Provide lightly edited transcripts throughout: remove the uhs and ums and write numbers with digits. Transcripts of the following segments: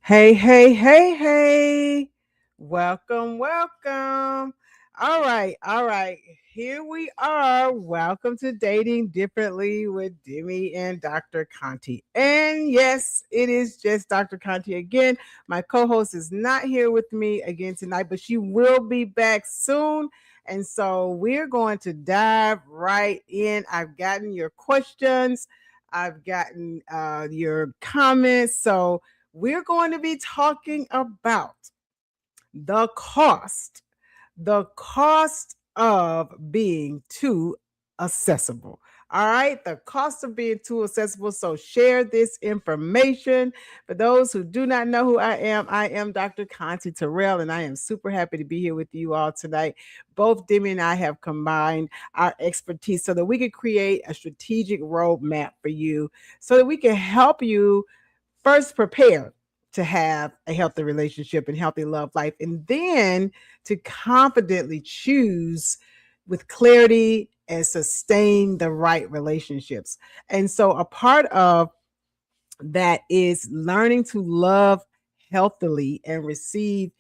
Hey, hey, hey, hey. Welcome, welcome. All right, all right. Here we are. Welcome to Dating Differently with Demi and Dr. Conti. And yes, it is just Dr. Conti again. My co host is not here with me again tonight, but she will be back soon. And so we're going to dive right in. I've gotten your questions, I've gotten your comments. So we're going to be talking about the cost of being too accessible. All right, the cost of being too accessible. So share this information. For those who do not know who I am Dr. Conti Terrell, and I am super happy to be here with you all tonight. Both Demi and I have combined our expertise so that we can create a strategic roadmap for you so that we can help you first prepare to have a healthy relationship and healthy love life, and then to confidently choose with clarity and sustain the right relationships. And so, a part of that is learning to love healthily and receive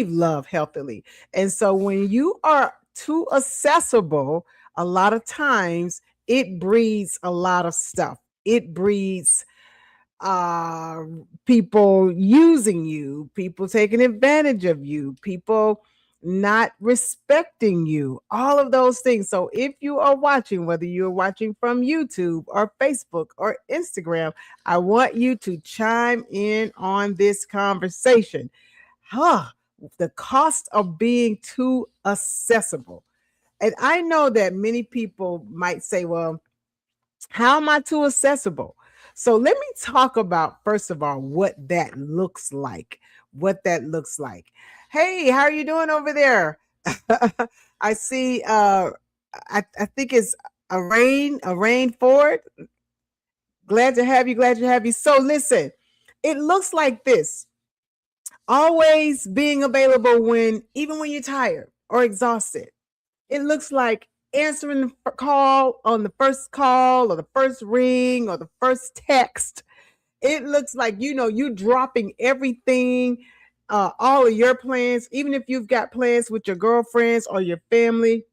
love healthily. And so, when you are too accessible, a lot of times it breeds a lot of stuff. It breeds uh people using you, people taking advantage of you, people not respecting you, all of those things. So if you are watching, whether you're watching from YouTube or Facebook or Instagram, I want you to chime in on this conversation. Huh, the cost of being too accessible. And I know that many people might say, well, how am I too accessible? So let me talk about, first of all, what that looks like. What that looks like. Hey, how are you doing over there? I see I think it's a rain Ford. Glad to have you. So listen, it looks like this. Always being available when even when you're tired or exhausted. It looks like answering the call on the first call or the first ring or the first text. It looks like, you dropping everything, all of your plans, even if you've got plans with your girlfriends or your family.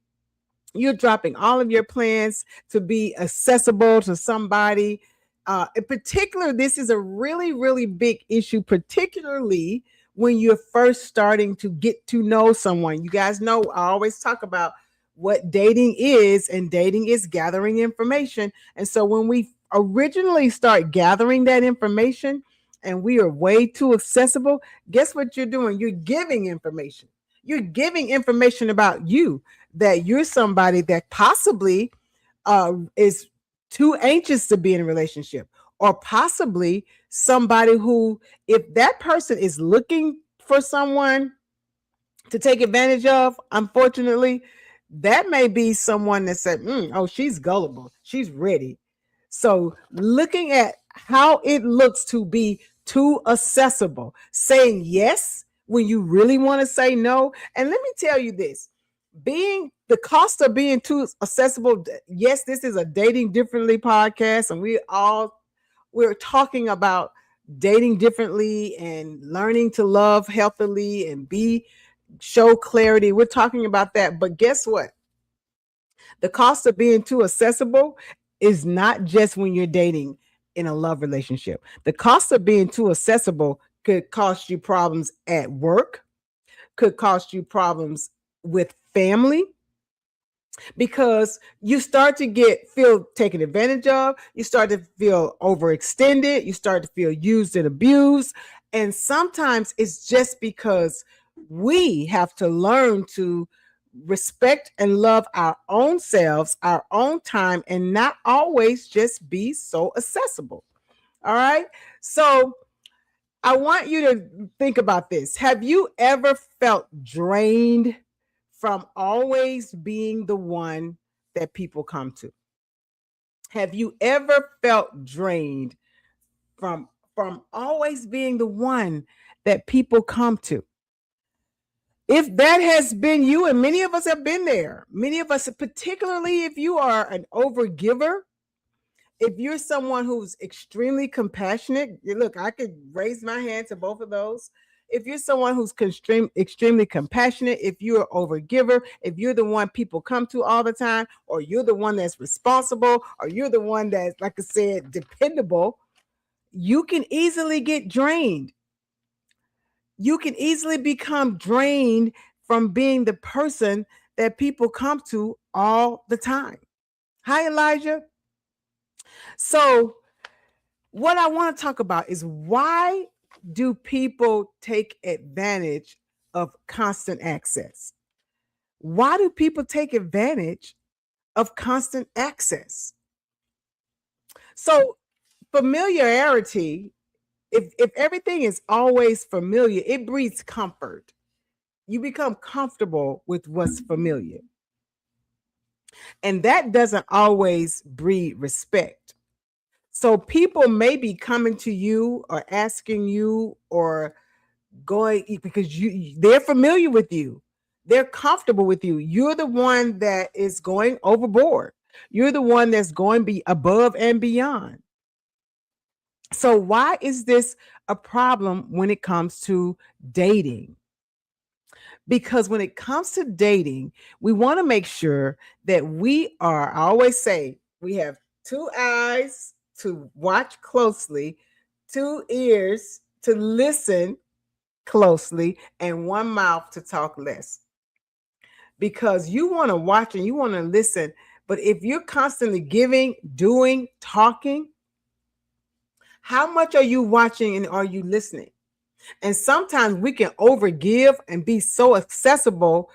You're dropping all of your plans to be accessible to somebody. In particular, this is a really, really big issue, particularly when you're first starting to get to know someone. You guys know I always talk about what dating is, and dating is gathering information. And so when we originally start gathering that information and we are way too accessible, guess what you're doing? You're giving information. You're giving information about you, that you're somebody that possibly is too anxious to be in a relationship, or possibly somebody who, if that person is looking for someone to take advantage of, unfortunately, that may be someone that said, oh, she's gullible, she's ready. So looking at how it looks to be too accessible, saying yes when you really want to say no. And let me tell you this, being the cost of being too accessible. Yes, this is a Dating Differently podcast, and we're talking about dating differently and learning to love healthily and be show clarity. We're talking about that. But guess what? The cost of being too accessible is not just when you're dating in a love relationship. The cost of being too accessible could cost you problems at work, could cost you problems with family, because you start to feel taken advantage of, you start to feel overextended, you start to feel used and abused. And sometimes it's just because we have to learn to respect and love our own selves, our own time, and not always just be so accessible. All right. So I want you to think about this. Have you ever felt drained from always being the one that people come to? Have you ever felt drained from always being the one that people come to? If that has been you, and many of us have been there, many of us, particularly if you are an overgiver, if you're someone who's extremely compassionate, look, I could raise my hand to both of those. If you're someone who's extremely compassionate, if you're an overgiver, if you're the one people come to all the time, or you're the one that's responsible, or you're the one that's, like I said, dependable, you can easily get drained. You can easily become drained from being the person that people come to all the time. Hi, Elijah. So, what I want to talk about is, why do people take advantage of constant access? Why do people take advantage of constant access? So, familiarity, if everything is always familiar, it breeds comfort. You become comfortable with what's familiar. And that doesn't always breed respect. So people may be coming to you or asking you or going because they're familiar with you. They're comfortable with you. You're the one that is going overboard. You're the one that's going be above and beyond. So why is this a problem when it comes to dating? Because when it comes to dating, we want to make sure that I always say, we have 2 eyes to watch closely, 2 ears to listen closely, and 1 mouth to talk less. Because you want to watch and you want to listen, but if you're constantly giving, doing, talking, how much are you watching and are you listening? And sometimes we can overgive and be so accessible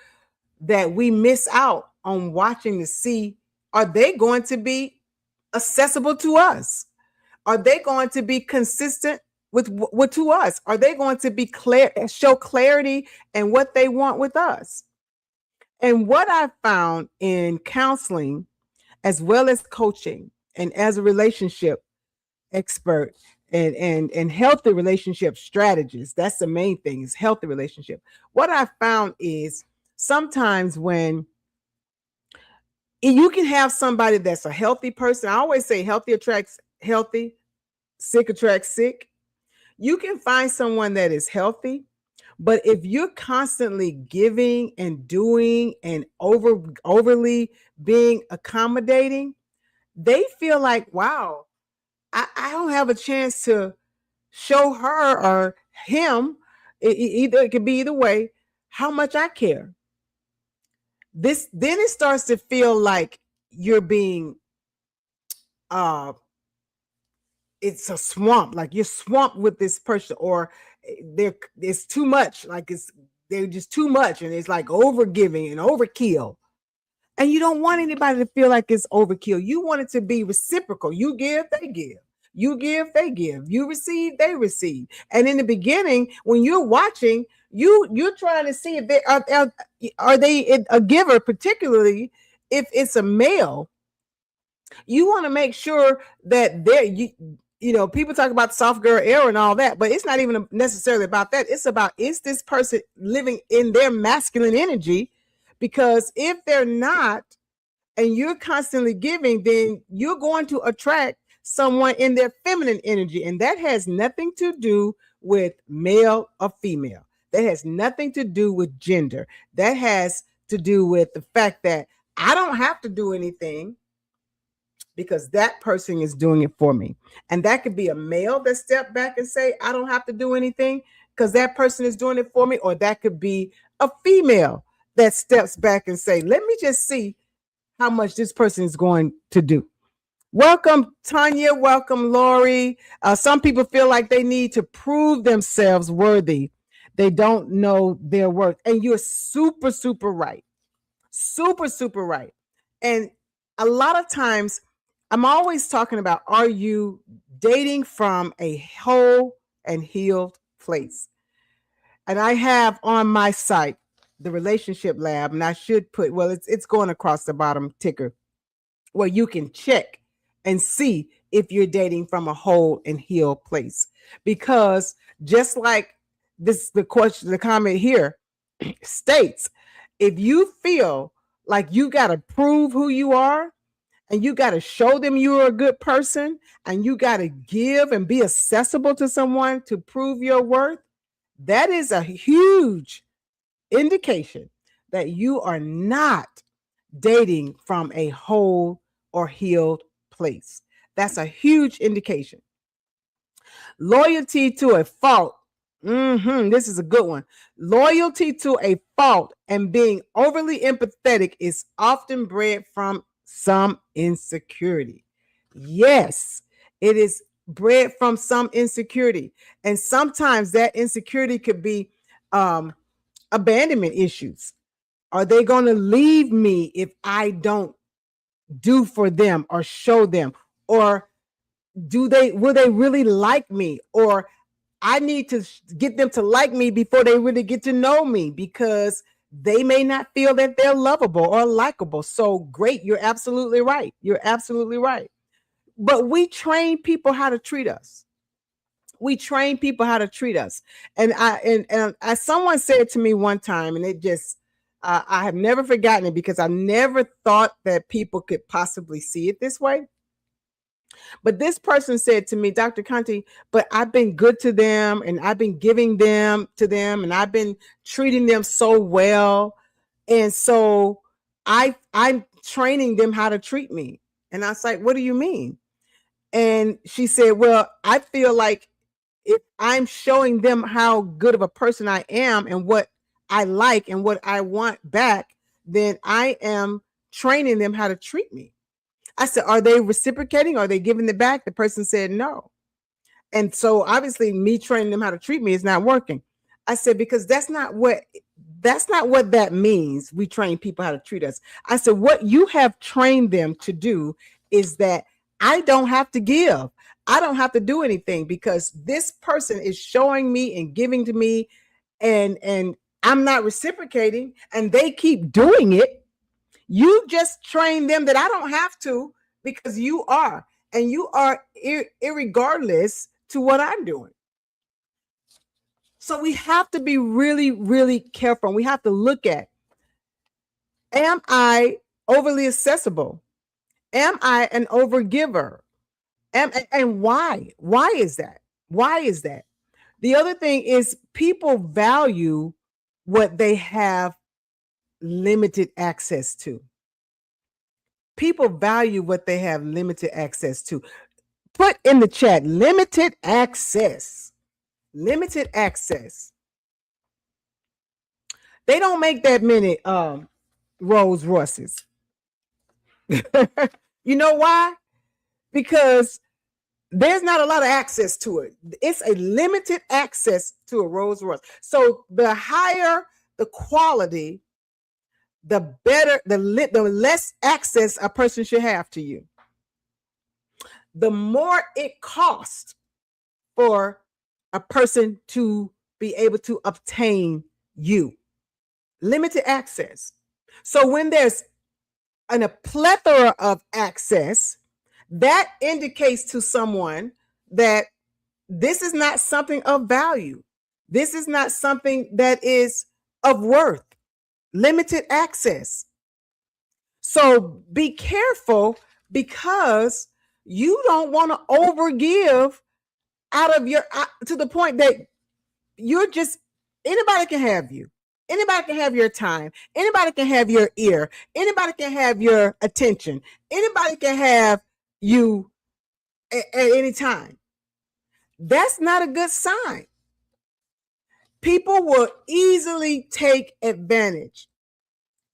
that we miss out on watching to see, are they going to be accessible to us? Are they going to be consistent with to us? Are they going to be clear, show clarity and what they want with us? And what I found in counseling, as well as coaching and as a relationship expert and healthy relationship strategist, that's the main thing, is healthy relationship. What I found is, sometimes when you can have somebody that's a healthy person, I always say healthy attracts healthy, sick attracts sick. You can find someone that is healthy, but if you're constantly giving and doing and overly being accommodating, they feel like, wow, I don't have a chance to show her or him, it could be either way, how much I care. Then it starts to feel like you're being it's a swamp, like you're swamped with this person, or it's too much, like they're just too much, and it's like overgiving and overkill. And you don't want anybody to feel like it's overkill. You want it to be reciprocal. You give, they give. You give, they give. You receive, they receive. And in the beginning, when you're watching, you're trying to see if they are they a giver, particularly if it's a male. You want to make sure that people talk about soft girl era and all that, but it's not even necessarily about that. It's about, is this person living in their masculine energy? Because if they're not, and you're constantly giving, then you're going to attract someone in their feminine energy. And that has nothing to do with male or female. That has nothing to do with gender. That has to do with the fact that I don't have to do anything, because that person is doing it for me. And that could be a male that stepped back and say, I don't have to do anything because that person is doing it for me. Or that could be a female that steps back and say, let me just see how much this person is going to do. Welcome, Tanya. Welcome, Lori. Some people feel like they need to prove themselves worthy. They don't know their worth. And you're super, super right. Super, super right. And a lot of times I'm always talking about, are you dating from a whole and healed place? And I have on my site the relationship lab, and I should put, well, it's going across the bottom ticker where you can check and see if you're dating from a whole and healed place. Because just like this, the question, the comment here states, if you feel like you got to prove who you are and you got to show them you're a good person and you got to give and be accessible to someone to prove your worth, that is a huge indication that you are not dating from a whole or healed place. That's a huge indication. Loyalty to a fault. This is a good one. Loyalty to a fault and being overly empathetic is often bred from some insecurity. Yes, it is bred from some insecurity. And sometimes that insecurity could be abandonment issues. Are they going to leave me if I don't do for them or show them? Or will they really like me? Or I need to get them to like me before they really get to know me, because they may not feel that they're lovable or likable. So great. You're absolutely right. You're absolutely right. But we train people how to treat us. We train people how to treat us. And someone said to me one time, and it just, I have never forgotten it, because I never thought that people could possibly see it this way. But this person said to me, Dr. Conti, but I've been good to them and I've been giving them to them and I've been treating them so well. And so I'm training them how to treat me. And I was like, what do you mean? And she said, well, I feel like if I'm showing them how good of a person I am and what I like and what I want back, then I am training them how to treat me. I said, are they reciprocating? Are they giving it back? The person said no. And so obviously me training them how to treat me is not working. I said, because that's not what that means. We train people how to treat us. I said, what you have trained them to do is that I don't have to give. I don't have to do anything, because this person is showing me and giving to me, and I'm not reciprocating, and they keep doing it. You just train them that I don't have to, because you are, and you are irregardless to what I'm doing. So we have to be really, really careful. We have to look at, am I overly accessible? Am I an overgiver? And why? Why is that? Why is that? The other thing is, people value what they have limited access to. People value what they have limited access to. Put in the chat, limited access. Limited access. They don't make that many Rolls Royces. You know why? Because there's not a lot of access to it. It's a limited access to a Rolls Royce. So the higher the quality, the better, the less access a person should have to you. The more it costs for a person to be able to obtain you. Limited access. So when there's a plethora of access, that indicates to someone that this is not something of value. This is not something that is of worth. Limited access. So be careful, because you don't want to overgive out of your, to the point that you're just, anybody can have you. Anybody can have your time. Anybody can have your ear. Anybody can have your attention. Anybody can have you at any time. That's not a good sign. People will easily take advantage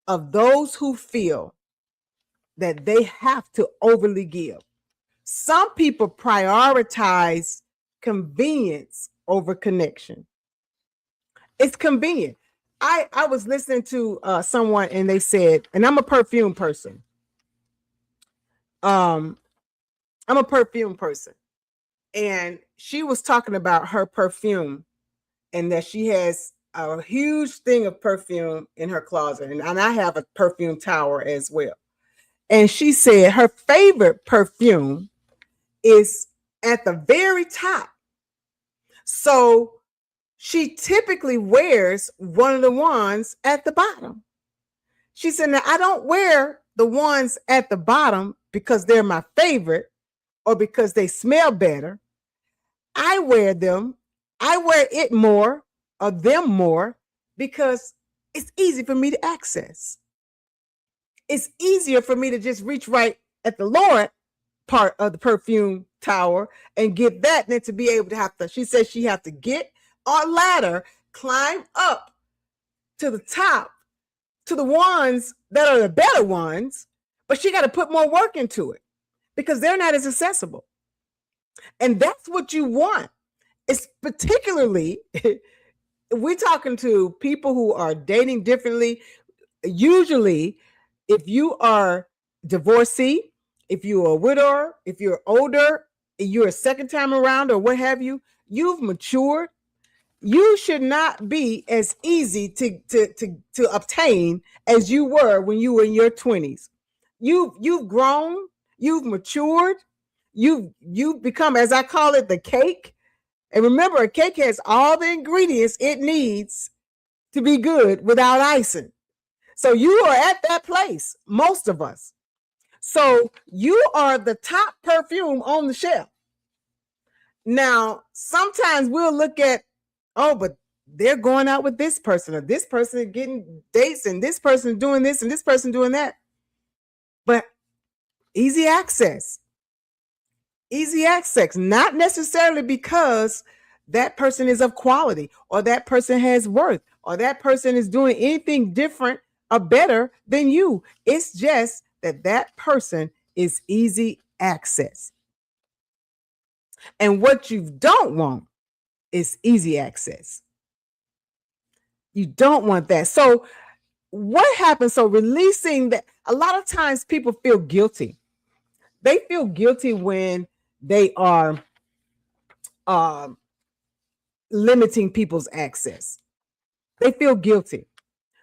of those who feel that they have to overly give. Some people prioritize convenience over connection. It's convenient. I was listening to someone and they said, and I'm a perfume person. I'm a perfume person. And she was talking about her perfume and that she has a huge thing of perfume in her closet. And I have a perfume tower as well. And she said her favorite perfume is at the very top. So she typically wears one of the ones at the bottom. She said, now I don't wear the ones at the bottom because they're my favorite or because they smell better. I wear them. I wear it more or them more because it's easy for me to access. It's easier for me to just reach right at the lower part of the perfume tower and get that than to be able to have to, she says she have to get on a ladder, climb up to the top, to the ones that are the better ones, but she got to put more work into it because they're not as accessible. And that's what you want. It's particularly, we're talking to people who are dating differently. Usually, if you are divorcee, if you're a widower, if you're older, you're a second time around or what have you, you've matured. You should not be as easy to obtain as you were when you were in your 20s. You've grown, you've matured, you've become, as I call it, the cake. And remember, a cake has all the ingredients it needs to be good without icing. So you are at that place, most of us. So you are the top perfume on the shelf. Now, sometimes we'll look at, oh, but they're going out with this person, or this person is getting dates, and this person is doing this, and this person doing that. But easy access, not necessarily because that person is of quality, or that person has worth, or that person is doing anything different or better than you. It's just that person is easy access. And what you don't want is easy access. You don't want that. So what happens? So releasing that, a lot of times people feel guilty. They feel guilty when they are limiting people's access. They feel guilty.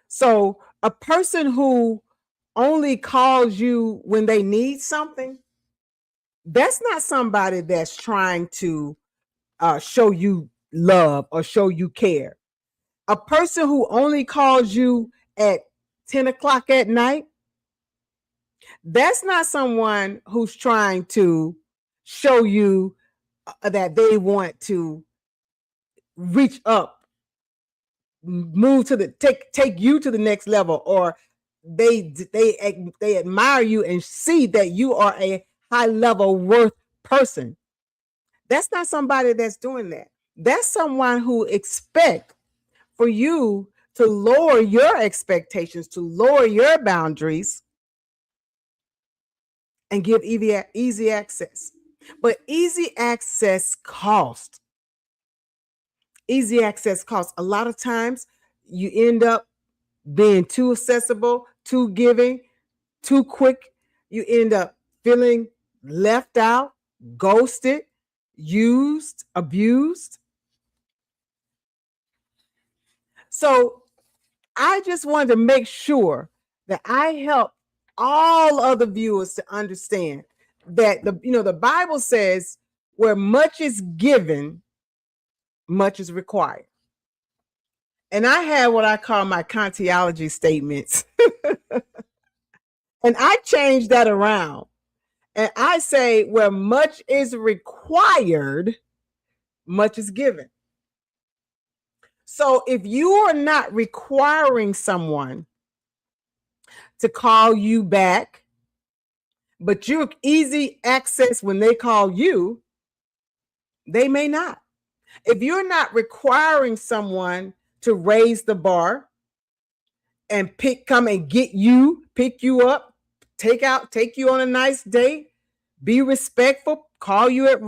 So a person who only calls you when they need something, that's not somebody that's trying to show you love or show you care. A person who only calls you at 10 o'clock at night, that's not someone who's trying to show you that they want to reach up, move to the take you to the next level, or they admire you and see that you are a high level worth person. That's not somebody that's doing that. That's someone who expect for you to lower your expectations, to lower your boundaries, and give easy access. But easy access costs. Easy access costs. A lot of times you end up being too accessible, too giving, too quick. You end up feeling left out, ghosted, used, abused. So I just wanted to make sure that I help all other viewers to understand that the Bible says where much is given, much is required. And I have what I call my Kantiology statements. And I change that around. And I say where much is required, much is given. So if you are not requiring someone to call you back, but you're easy access when they call you, they may not. If you're not requiring someone to raise the bar and come and get you, pick you up, take you on a nice date, be respectful, call you at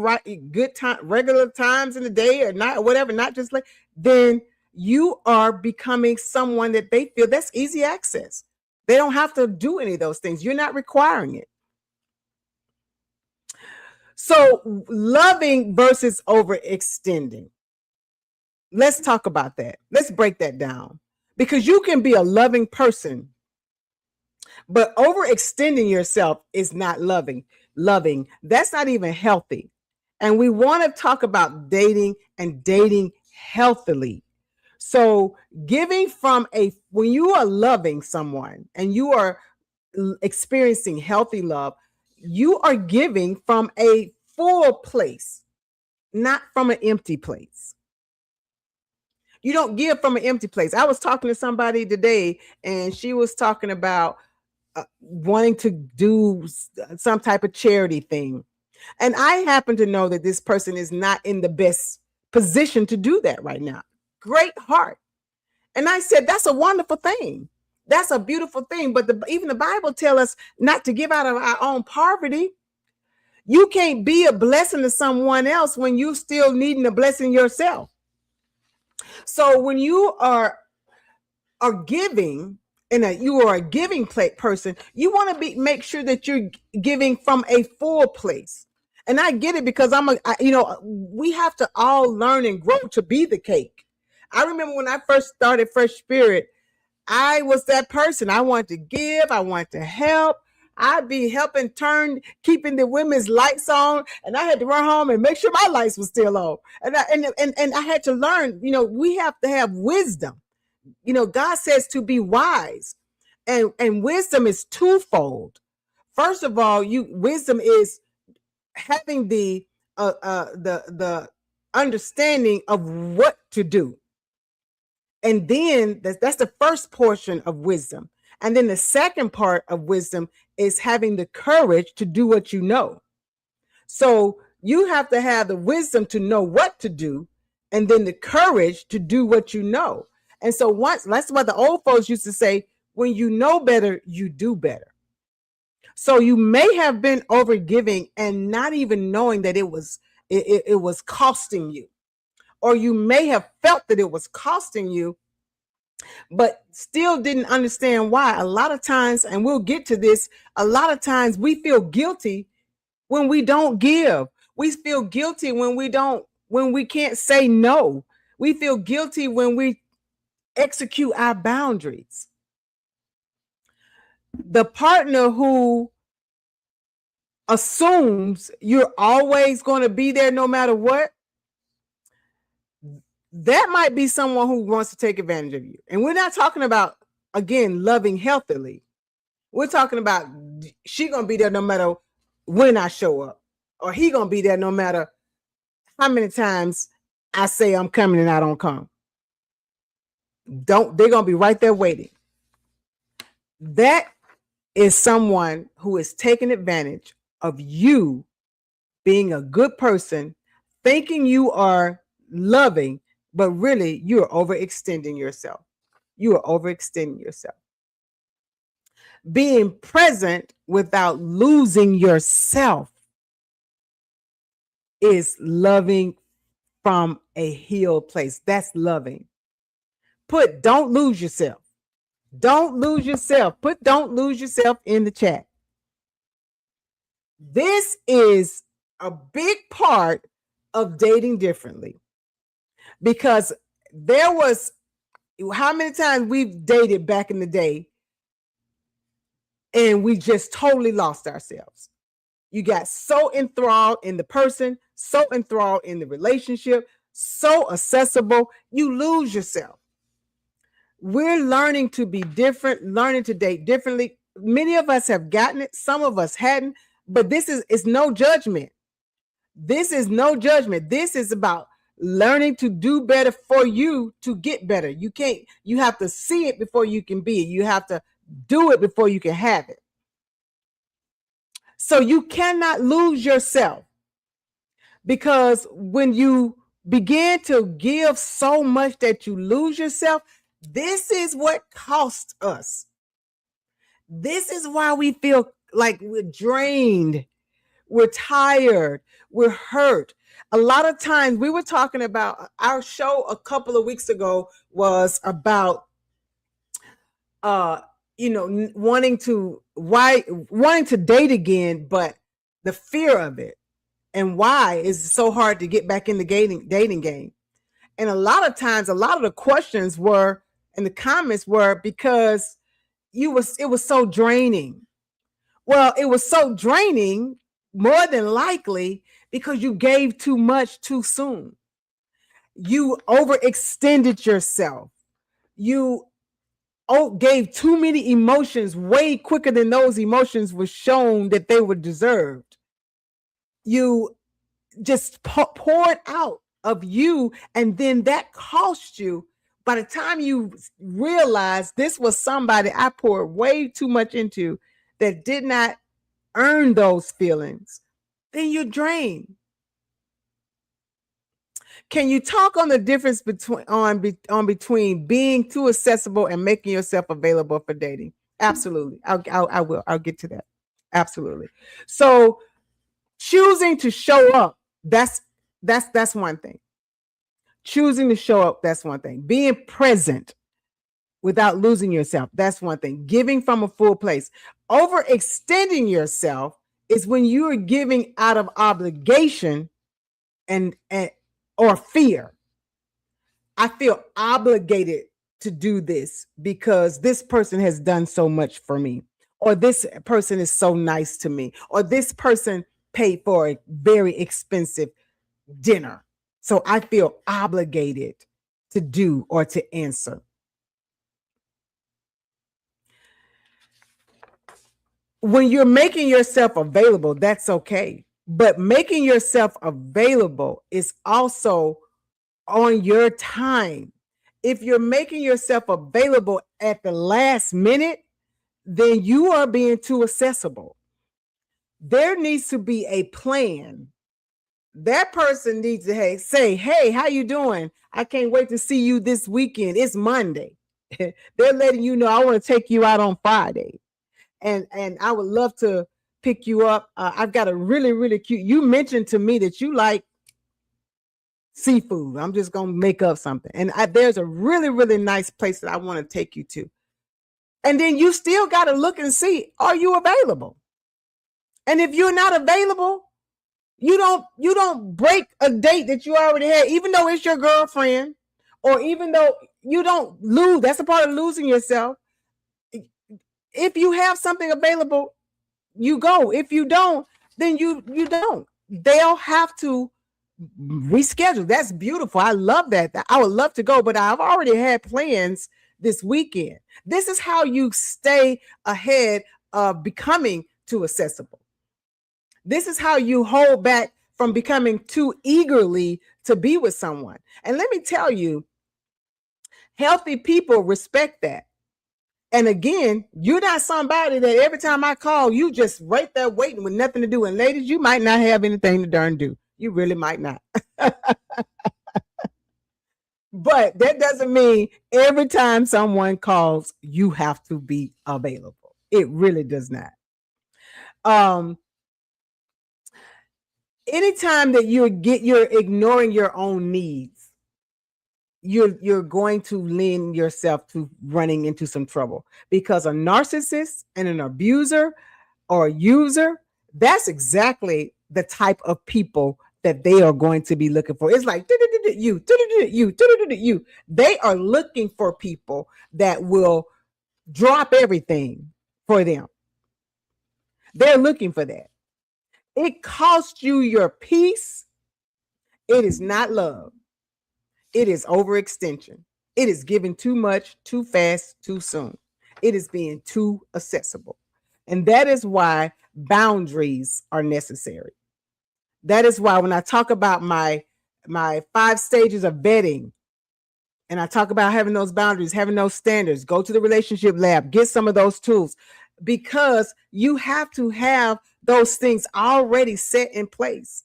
good time, regular times in the day or night or whatever, not just like, then you are becoming someone that they feel that's easy access. They don't have to do any of those things. You're not requiring it. So loving versus overextending. Let's talk about that. Let's break that down, because you can be a loving person, but overextending yourself is not loving. That's not even healthy. And we want to talk about dating and dating healthily. So giving from when you are loving someone and you are experiencing healthy love, you are giving from a full place, not from an empty place. You don't give from an empty place. I was talking to somebody today, and she was talking about wanting to do some type of charity thing. And I happen to know that this person is not in the best position to do that right now. Great heart. And I said, that's a wonderful thing. That's a beautiful thing. But even the Bible tells us not to give out of our own poverty. You can't be a blessing to someone else when you still needing a blessing yourself. So when you are giving, and you are a giving person, you want to make sure that you're giving from a full place. And I get it, because we have to all learn and grow to be the cake. I remember when I first started Fresh Spirit, I was that person. I wanted to give, I wanted to help. I'd be helping keeping the women's lights on, and I had to run home and make sure my lights were still on. And I had to learn, we have to have wisdom. God says to be wise, and wisdom is twofold. First of all, wisdom is having the understanding of what to do. And then that's the first portion of wisdom. And then the second part of wisdom is having the courage to do what you know. So you have to have the wisdom to know what to do, and then the courage to do what you know. And so that's what the old folks used to say, when you know better, you do better. So you may have been overgiving and not even knowing that it was costing you, or you may have felt that it was costing you, but still didn't understand why. A lot of times, and we'll get to this, a lot of times we feel guilty when we don't give. We feel guilty when we can't say no. We feel guilty when we execute our boundaries. The partner who assumes you're always going to be there no matter what, that might be someone who wants to take advantage of you. And we're not talking about, again, loving healthily. We're talking about she going to be there no matter when I show up, or he going to be there no matter how many times I say I'm coming and I don't come. They're going to be right there waiting. That is someone who is taking advantage of you being a good person, thinking you are loving, but really you're overextending yourself. You are overextending yourself. Being present without losing yourself is loving from a healed place. That's loving. Don't lose yourself. Don't lose yourself. Don't lose yourself in the chat. This is a big part of dating differently, because there was, how many times we've dated back in the day and we just totally lost ourselves. You got so enthralled in the person, so enthralled in the relationship, so accessible, you lose yourself. We're learning to be different, learning to date differently. Many of us have gotten it, some of us hadn't, but it's no judgment. This is no judgment. This is about learning to do better for you to get better. You have to see it before you can be it. You have to do it before you can have it. So you cannot lose yourself, because when you begin to give so much that you lose yourself, this is what costs us. This is why we feel like we're drained, we're tired, we're hurt. A lot of times we were talking about our show a couple of weeks ago was about wanting to date again, but the fear of it and why is so hard to get back in the dating game. And a lot of times, a lot of the questions were in the comments were because it was so draining. Well, it was so draining more than likely because you gave too much too soon. You overextended yourself. You gave too many emotions way quicker than those emotions were shown that they were deserved. You just poured out of you, and then that cost you. By the time you realize this was somebody I poured way too much into that did not earn those feelings, then you're drained. Can you talk on the difference between being too accessible and making yourself available for dating? Absolutely. I will. I'll get to that. Absolutely. So choosing to show up, that's one thing. Choosing to show up, that's one thing. Being present without losing yourself, that's one thing. Giving from a full place. Overextending yourself is when you are giving out of obligation and or fear. I feel obligated to do this because this person has done so much for me, or this person is so nice to me, or this person paid for a very expensive dinner. So I feel obligated to do or to answer. When you're making yourself available, that's okay. But making yourself available is also on your time. If you're making yourself available at the last minute, then you are being too accessible. There needs to be a plan. That person needs to say, hey, how you doing? I can't wait to see you this weekend. It's Monday. They're letting you know I want to take you out on Friday. And I would love to pick you up. I've got a really, really cute. You mentioned to me that you like seafood. I'm just going to make up something. And there's a really, really nice place that I want to take you to. And then you still got to look and see, are you available? And if you're not available, you don't break a date that you already had, even though it's your girlfriend, or even though you don't lose. That's a part of losing yourself. If you have something available, you go. If you don't, then you don't. They'll have to reschedule. That's beautiful. I love that. I would love to go, but I've already had plans this weekend. This is how you stay ahead of becoming too accessible. This is how you hold back from becoming too eagerly to be with someone. And let me tell you, healthy people respect that. And again, you're not somebody that every time I call, you just right there waiting with nothing to do. And ladies, you might not have anything to darn do. You really might not. But that doesn't mean every time someone calls, you have to be available. It really does not. Anytime that you're ignoring your own needs, you're going to lend yourself to running into some trouble, because a narcissist and an abuser or a user, that's exactly the type of people that they are going to be looking for. It's like you. They are looking for people that will drop everything for them. They're looking for that. It costs you your peace. It is not love. It is overextension. It is giving too much, too fast, too soon. It is being too accessible. And that is why boundaries are necessary. That is why when I talk about my 5 stages of vetting, and I talk about having those boundaries, having those standards, go to the relationship lab, get some of those tools, because you have to have those things already set in place.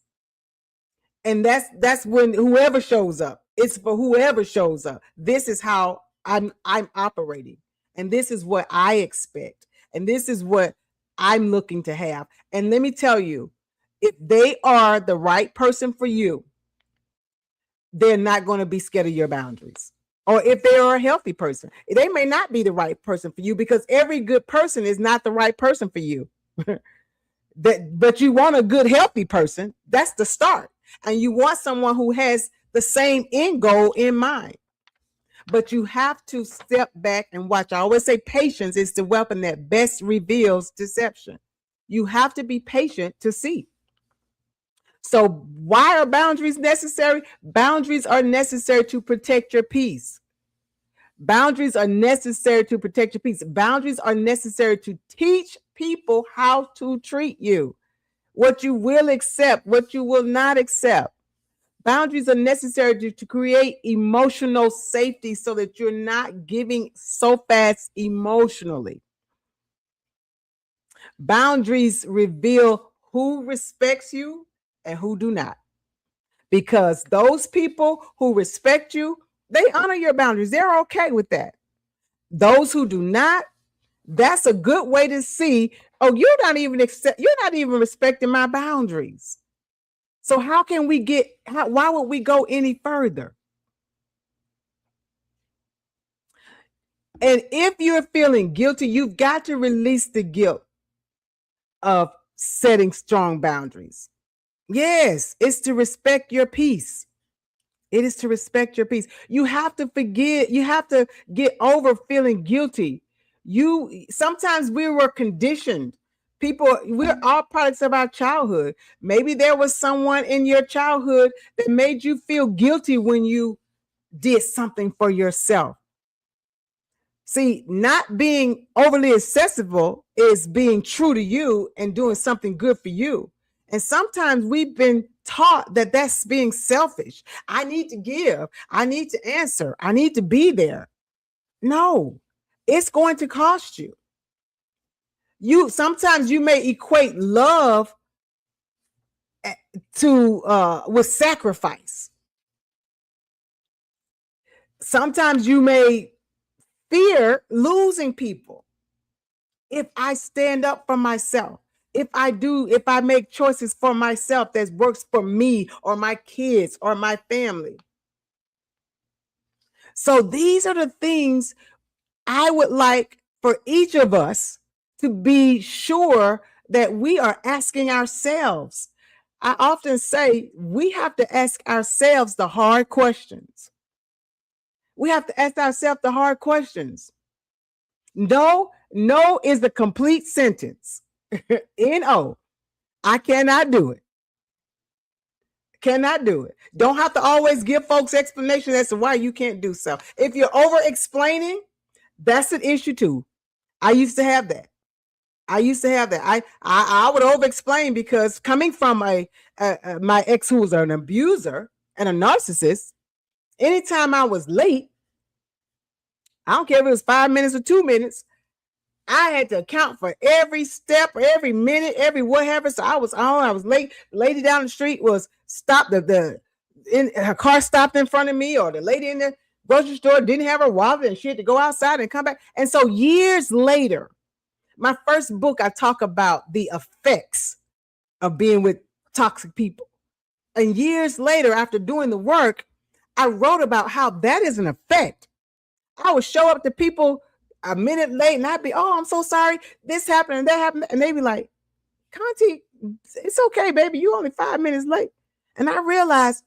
And that's when whoever shows up, it's for whoever shows up. This is how I'm operating. And this is what I expect. And this is what I'm looking to have. And let me tell you, if they are the right person for you, they're not going to be scared of your boundaries. Or if they are a healthy person, they may not be the right person for you, because every good person is not the right person for you. But you want a good, healthy person. That's the start. And you want someone who has the same end goal in mind. But you have to step back and watch. I always say patience is the weapon that best reveals deception. You have to be patient to see. So why are boundaries necessary? Boundaries are necessary to protect your peace. Boundaries are necessary to protect your peace. Boundaries are necessary to teach people how to treat you, what you will accept, what you will not accept. Boundaries are necessary to create emotional safety so that you're not giving so fast emotionally. Boundaries reveal who respects you and who do not. Because those people who respect you, they honor your boundaries. They're okay with that. Those who do not, that's a good way to see, oh, you're not even respecting my boundaries. So why would we go any further? And if you're feeling guilty, you've got to release the guilt of setting strong boundaries. Yes, it's to respect your peace. It is to respect your peace. You have to forget. You have to get over feeling guilty. Sometimes we were conditioned. We're all products of our childhood. Maybe there was someone in your childhood that made you feel guilty when you did something for yourself. See, not being overly accessible is being true to you and doing something good for you. And sometimes we've been taught that that's being selfish. I need to give. I need to answer. I need to be there. No, it's going to cost you. Sometimes you may equate love with sacrifice. Sometimes you may fear losing people. If I stand up for myself, if I make choices for myself that works for me or my kids or my family. So these are the things I would like for each of us to be sure that we are asking ourselves. I often say we have to ask ourselves the hard questions. We have to ask ourselves the hard questions. No is the complete sentence. No, I cannot do it. Cannot do it. Don't have to always give folks explanations as to why you can't do so. If you're over explaining, that's an issue too. I used to have that. I would over explain because coming from my ex, who was an abuser and a narcissist, anytime I was late, I don't care if it was 5 minutes or 2 minutes, I had to account for every step, every minute, every whatever. So I was late. The lady down the street was stopped. Her car stopped in front of me, or the lady in the grocery store didn't have her wallet and she had to go outside and come back. And so years later, my first book, I talk about the effects of being with toxic people. And years later, after doing the work, I wrote about how that is an effect. I would show up to people a minute late and I'd be, oh, I'm so sorry. This happened and that happened. And they'd be like, Conti, it's okay, baby. You only 5 minutes late. And I realized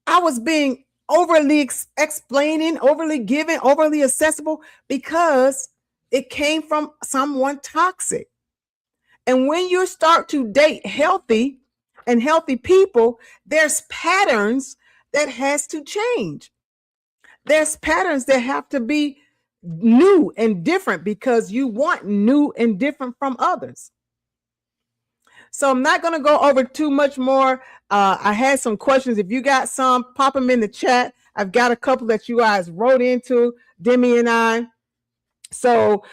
I was being overly explaining, overly giving, overly accessible because it came from someone toxic. And when you start to date healthy people, there's patterns that has to change. There's patterns that have to be new and different because you want new and different from others. So I'm not going to go over too much more. I had some questions. If you got some, pop them in the chat. I've got a couple that you guys wrote into, Demi and I. So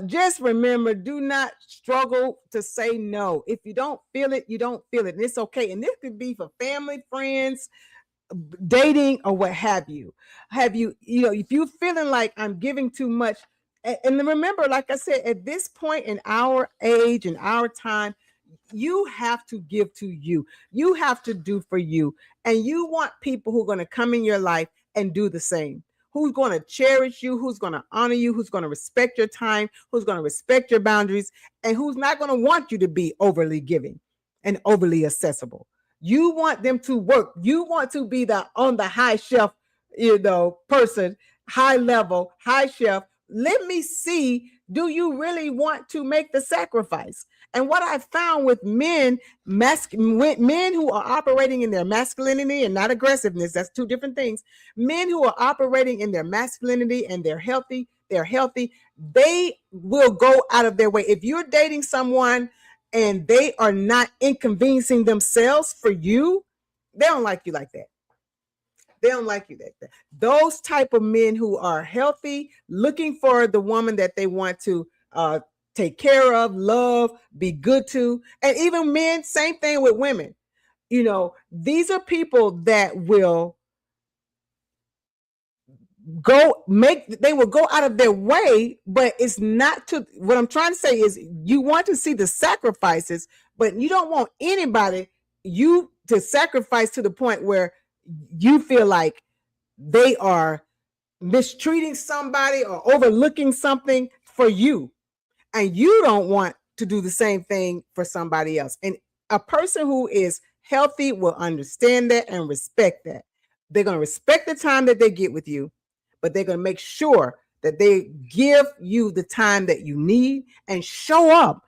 just remember, do not struggle to say no. If you don't feel it, you don't feel it. And it's okay. And this could be for family, friends, dating, or what have you. If you're feeling like I'm giving too much, and remember, like I said, at this point in our age and our time, you have to give to you. You have to do for you. And you want people who are going to come in your life and do the same. Who's going to cherish you, who's going to honor you, who's going to respect your time, who's going to respect your boundaries, and who's not going to want you to be overly giving and overly accessible. You want them to work. You want to be the on the high shelf, person, high level, high shelf. Let me see, do you really want to make the sacrifice? And what I found with men who are operating in their masculinity and not aggressiveness, that's two different things. Men who are operating in their masculinity and they're healthy, they will go out of their way. If you're dating someone and they are not inconveniencing themselves for you, they don't like you like that. They don't like you like that. Those type of men who are healthy, looking for the woman that they want to take care of, love, be good to. And even men, same thing with women. These are people that will they will go out of their way, but it's not to, what I'm trying to say is you want to see the sacrifices, but you don't want anybody you to sacrifice to the point where you feel like they are mistreating somebody or overlooking something for you. And you don't want to do the same thing for somebody else. And a person who is healthy will understand that and respect that. They're going to respect the time that they get with you, but they're going to make sure that they give you the time that you need and show up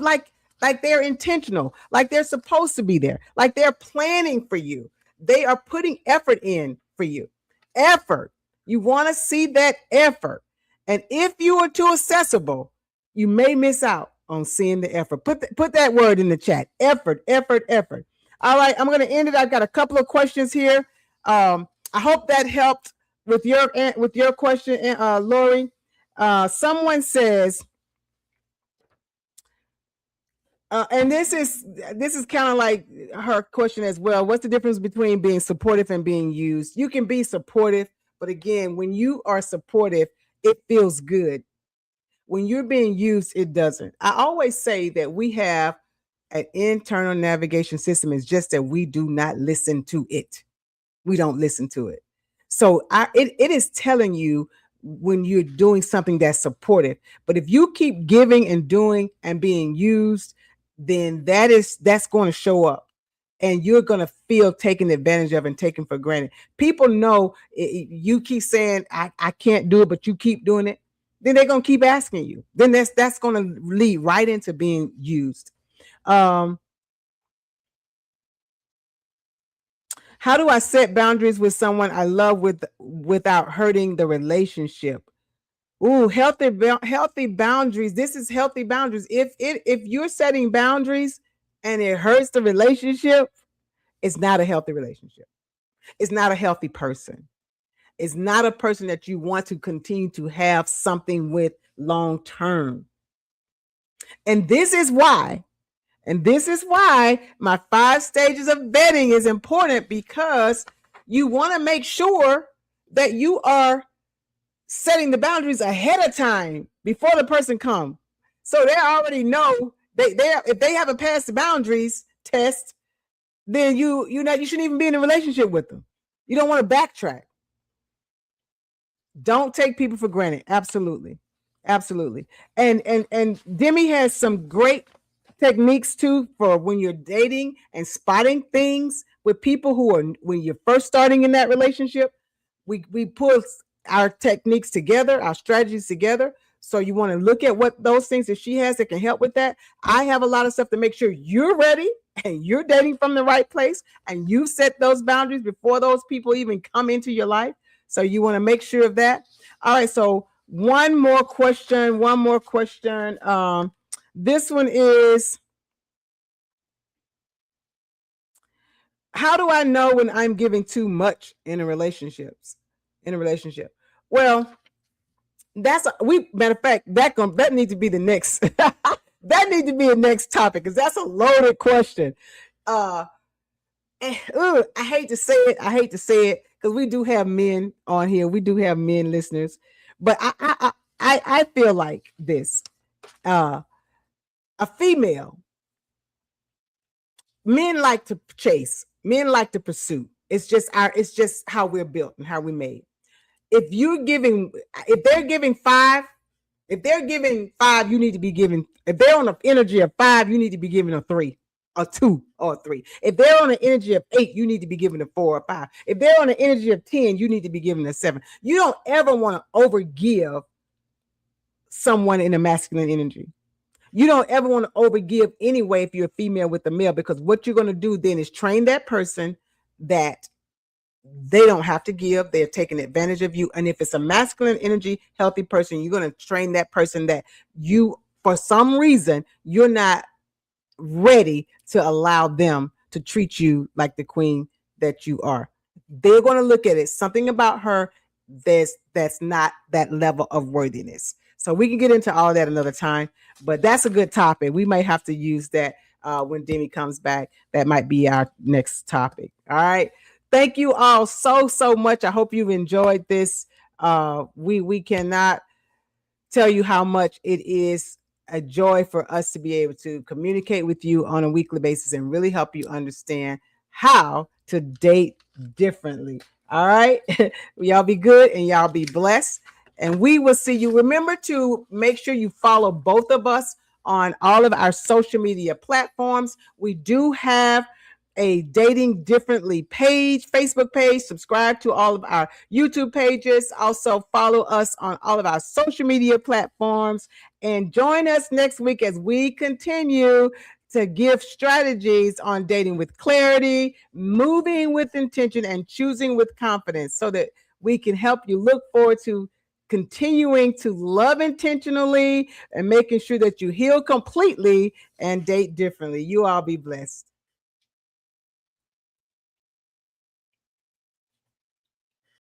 like they're intentional, like they're supposed to be there, like they're planning for you. They are putting effort in for you. Effort. You want to see that effort. And if you are too accessible, you may miss out on seeing the effort. Put that word in the chat. Effort. All right, I'm going to end it. I've got a couple of questions here. I hope that helped with your question, Lori. Someone says, and this is kind of like her question as well. What's the difference between being supportive and being used? You can be supportive, but again, when you are supportive, it feels good. When you're being used, it doesn't. I always say that we have an internal navigation system. It's just that we do not listen to it. We don't listen to it. So it is telling you when you're doing something that's supportive. But if you keep giving and doing and being used, then that's going to show up. And you're going to feel taken advantage of and taken for granted. People know you keep saying, I can't do it, but you keep doing it. Then they're going to keep asking you. Then that's going to lead right into being used. How do I set boundaries with someone I love without hurting the relationship? Ooh, healthy boundaries. This is healthy boundaries. If you're setting boundaries and it hurts the relationship, it's not a healthy relationship. It's not a healthy person. It's not a person that you want to continue to have something with long term. And this is why my 5 stages of vetting is important, because you want to make sure that you are setting the boundaries ahead of time before the person comes. So they already know if they haven't passed the boundaries test, then you shouldn't even be in a relationship with them. You don't want to backtrack. Don't take people for granted. Absolutely. And Demi has some great techniques too for when you're dating and spotting things with people who are, when you're first starting in that relationship. We pull our techniques together, our strategies together. So you want to look at what those things that she has that can help with that. I have a lot of stuff to make sure you're ready and you're dating from the right place and you set those boundaries before those people even come into your life. So you want to make sure of that. All right. So one more question. This one is, how do I know when I'm giving too much in a relationship? Well, matter of fact, that needs to be the next that needs to be a next topic, because that's a loaded question. I hate to say it because we do have men on here, we do have men listeners, but I feel like this, a female men like to chase, men like to pursue. It's just how we're built and how we made. If they're giving five, you need to be giving. If they're on an energy of 5, you need to be giving a 3, a 2, or a 3. If they're on an energy of 8, you need to be giving a 4 or 5. If they're on an energy of 10, you need to be giving a 7. You don't ever want to overgive someone in a masculine energy. You don't ever want to overgive anyway if you're a female with a male, because what you're going to do then is train that person that they don't have to give. They're taking advantage of you. And if it's a masculine energy, healthy person, you're going to train that person that you, for some reason, you're not ready to allow them to treat you like the queen that you are. They're going to look at it. Something about her that's not that level of worthiness. So we can get into all that another time, but that's a good topic. We might have to use that when Demi comes back. That might be our next topic. All right. Thank you all so much. I hope you've enjoyed this. We cannot tell you how much it is a joy for us to be able to communicate with you on a weekly basis and really help you understand how to date differently. All right. Y'all be good and y'all be blessed. And we will see you. Remember to make sure you follow both of us on all of our social media platforms. We do have a Dating Differently page, Facebook page. Subscribe to all of our YouTube pages. Also follow us on all of our social media platforms, and join us next week as we continue to give strategies on dating with clarity, moving with intention, and choosing with confidence, so that we can help you look forward to continuing to love intentionally and making sure that you heal completely and date differently. You all be blessed.